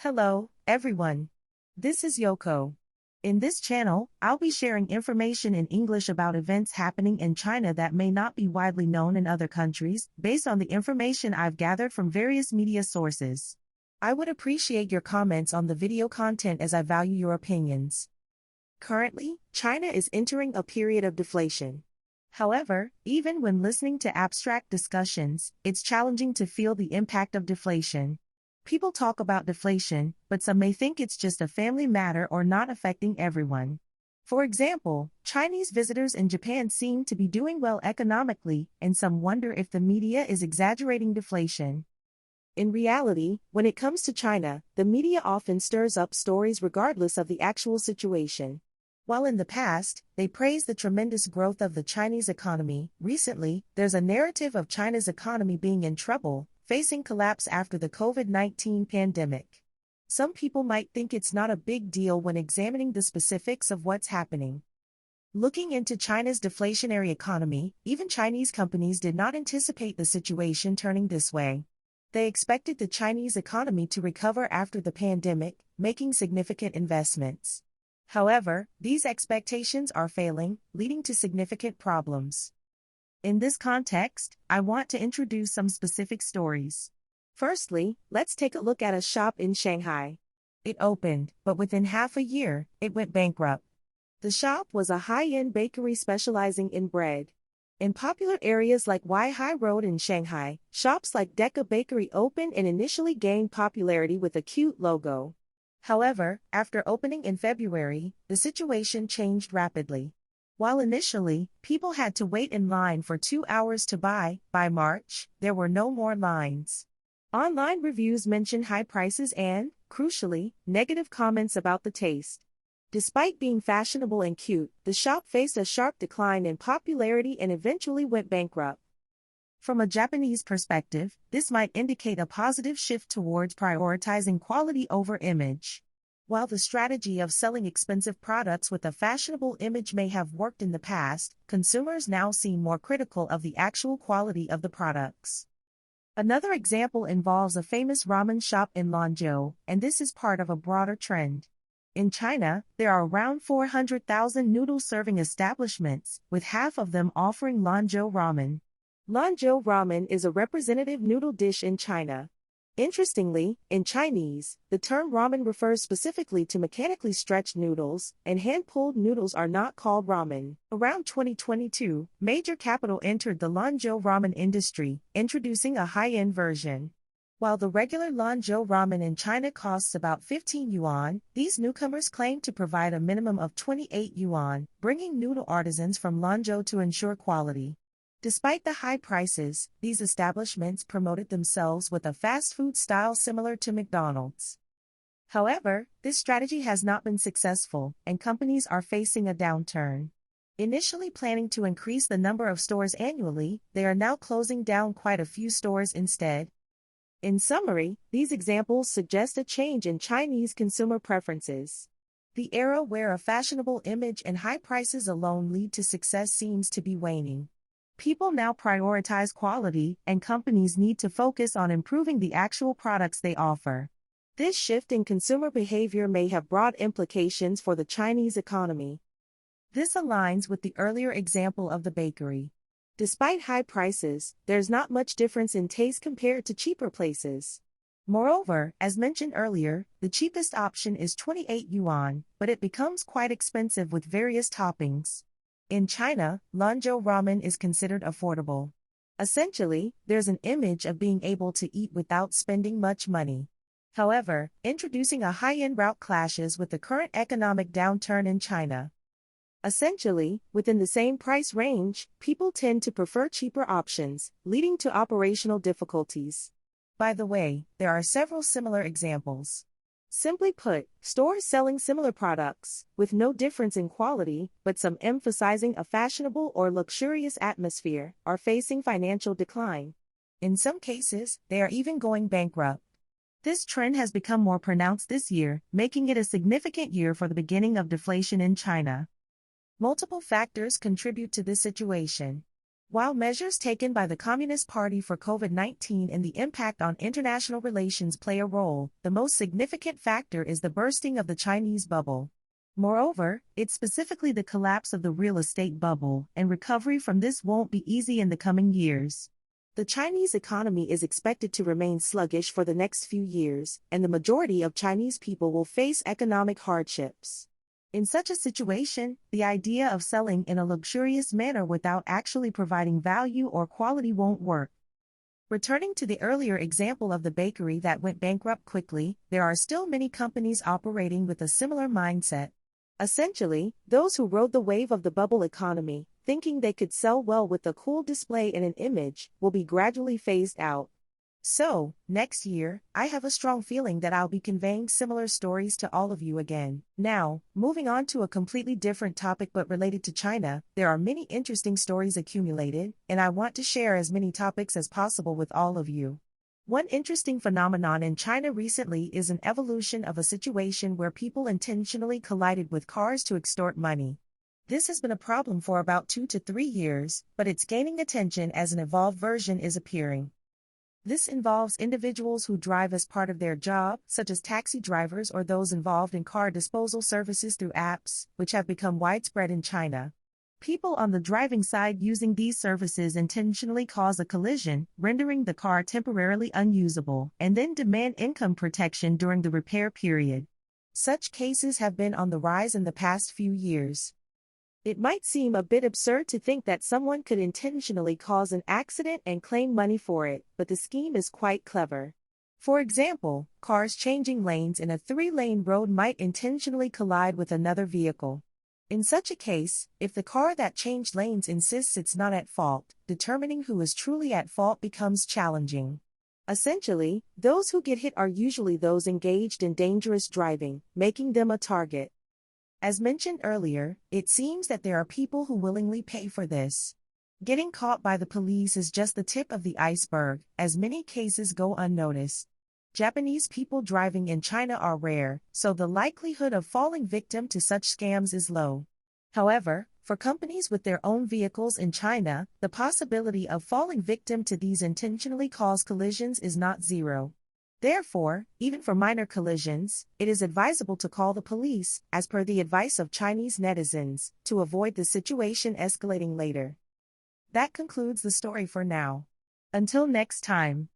Hello, everyone. This is Yoko. In this channel, I'll be sharing information in English about events happening in China that may not be widely known in other countries, based on the information I've gathered from various media sources. I would appreciate your comments on the video content as I value your opinions. Currently, China is entering a period of deflation. However, even when listening to abstract discussions, it's challenging to feel the impact of deflation. People talk about deflation, but some may think it's just a family matter or not affecting everyone. For example, Chinese visitors in Japan seem to be doing well economically, and some wonder if the media is exaggerating deflation. In reality, when it comes to China, the media often stirs up stories regardless of the actual situation. While in the past, they praised the tremendous growth of the Chinese economy, recently, there's a narrative of China's economy being in trouble, facing collapse after the COVID-19 pandemic. Some people might think it's not a big deal when examining the specifics of what's happening. Looking into China's deflationary economy, even Chinese companies did not anticipate the situation turning this way. They expected the Chinese economy to recover after the pandemic, making significant investments. However, these expectations are failing, leading to significant problems. In this context, I want to introduce some specific stories. Firstly, let's take a look at a shop in Shanghai. It opened, but within half a year, it went bankrupt. The shop was a high-end bakery specializing in bread. In popular areas like Weihai Road in Shanghai, shops like Deca Bakery opened and initially gained popularity with a cute logo. However, after opening in February, the situation changed rapidly. While initially, people had to wait in line for 2 hours to buy, by March, there were no more lines. Online reviews mentioned high prices and, crucially, negative comments about the taste. Despite being fashionable and cute, the shop faced a sharp decline in popularity and eventually went bankrupt. From a Japanese perspective, this might indicate a positive shift towards prioritizing quality over image. While the strategy of selling expensive products with a fashionable image may have worked in the past, consumers now seem more critical of the actual quality of the products. Another example involves a famous ramen shop in Guizhou, and this is part of a broader trend. In China, there are around 400,000 noodle-serving establishments, with half of them offering Guizhou ramen. Guizhou ramen is a representative noodle dish in China. Interestingly, in Chinese, the term ramen refers specifically to mechanically stretched noodles, and hand-pulled noodles are not called ramen. Around 2022, major capital entered the Guizhou ramen industry, introducing a high-end version. While the regular Guizhou ramen in China costs about 15 yuan, these newcomers claim to provide a minimum of 28 yuan, bringing noodle artisans from Guizhou to ensure quality. Despite the high prices, these establishments promoted themselves with a fast food style similar to McDonald's. However, this strategy has not been successful, and companies are facing a downturn. Initially planning to increase the number of stores annually, they are now closing down quite a few stores instead. In summary, these examples suggest a change in Chinese consumer preferences. The era where a fashionable image and high prices alone lead to success seems to be waning. People now prioritize quality, and companies need to focus on improving the actual products they offer. This shift in consumer behavior may have broad implications for the Chinese economy. This aligns with the earlier example of the bakery. Despite high prices, there's not much difference in taste compared to cheaper places. Moreover, as mentioned earlier, the cheapest option is 28 yuan, but it becomes quite expensive with various toppings. In China, Guizhou ramen is considered affordable. Essentially, there's an image of being able to eat without spending much money. However, introducing a high-end route clashes with the current economic downturn in China. Essentially, within the same price range, people tend to prefer cheaper options, leading to operational difficulties. By the way, there are several similar examples. Simply put, stores selling similar products, with no difference in quality, but some emphasizing a fashionable or luxurious atmosphere, are facing financial decline. In some cases, they are even going bankrupt. This trend has become more pronounced this year, making it a significant year for the beginning of deflation in China. Multiple factors contribute to this situation. While measures taken by the Communist Party for COVID-19 and the impact on international relations play a role, the most significant factor is the bursting of the Chinese bubble. Moreover, it's specifically the collapse of the real estate bubble, and recovery from this won't be easy in the coming years. The Chinese economy is expected to remain sluggish for the next few years, and the majority of Chinese people will face economic hardships. In such a situation, the idea of selling in a luxurious manner without actually providing value or quality won't work. Returning to the earlier example of the bakery that went bankrupt quickly, there are still many companies operating with a similar mindset. Essentially, those who rode the wave of the bubble economy, thinking they could sell well with a cool display and an image, will be gradually phased out. So, next year, I have a strong feeling that I'll be conveying similar stories to all of you again. Now, moving on to a completely different topic but related to China, there are many interesting stories accumulated, and I want to share as many topics as possible with all of you. One interesting phenomenon in China recently is an evolution of a situation where people intentionally collided with cars to extort money. This has been a problem for about 2 to 3 years, but it's gaining attention as an evolved version is appearing. This involves individuals who drive as part of their job, such as taxi drivers or those involved in car disposal services through apps, which have become widespread in China. People on the driving side using these services intentionally cause a collision, rendering the car temporarily unusable, and then demand income protection during the repair period. Such cases have been on the rise in the past few years. It might seem a bit absurd to think that someone could intentionally cause an accident and claim money for it, but the scheme is quite clever. For example, cars changing lanes in a 3-lane road might intentionally collide with another vehicle. In such a case, if the car that changed lanes insists it's not at fault, determining who is truly at fault becomes challenging. Essentially, those who get hit are usually those engaged in dangerous driving, making them a target. As mentioned earlier, it seems that there are people who willingly pay for this. Getting caught by the police is just the tip of the iceberg, as many cases go unnoticed. Japanese people driving in China are rare, so the likelihood of falling victim to such scams is low. However, for companies with their own vehicles in China, the possibility of falling victim to these intentionally caused collisions is not zero. Therefore, even for minor collisions, it is advisable to call the police, as per the advice of Chinese netizens, to avoid the situation escalating later. That concludes the story for now. Until next time.